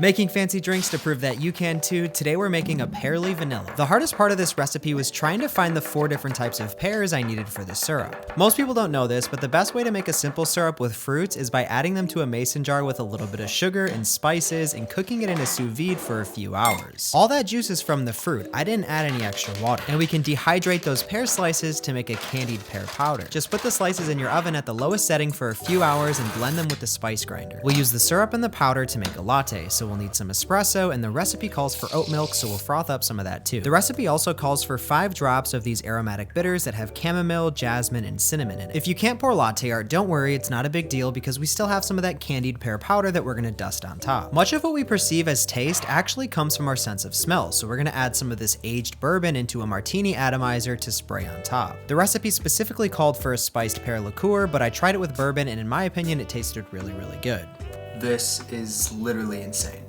Making fancy drinks to prove that you can too, today we're making a pearly vanilla. The hardest part of this recipe was trying to find the 4 different types of pears I needed for the syrup. Most people don't know this, but the best way to make a simple syrup with fruits is by adding them to a mason jar with a little bit of sugar and spices and cooking it in a sous vide for a few hours. All that juice is from the fruit, I didn't add any extra water. And we can dehydrate those pear slices to make a candied pear powder. Just put the slices in your oven at the lowest setting for a few hours and blend them with the spice grinder. We'll use the syrup and the powder to make a latte, so we'll need some espresso, and the recipe calls for oat milk, so we'll froth up some of that too. The recipe also calls for 5 drops of these aromatic bitters that have chamomile, jasmine, and cinnamon in it. If you can't pour latte art, don't worry, it's not a big deal because we still have some of that candied pear powder that we're gonna dust on top. Much of what we perceive as taste actually comes from our sense of smell, so we're gonna add some of this aged bourbon into a martini atomizer to spray on top. The recipe specifically called for a spiced pear liqueur, but I tried it with bourbon, and in my opinion, it tasted really, really good. This is literally insane.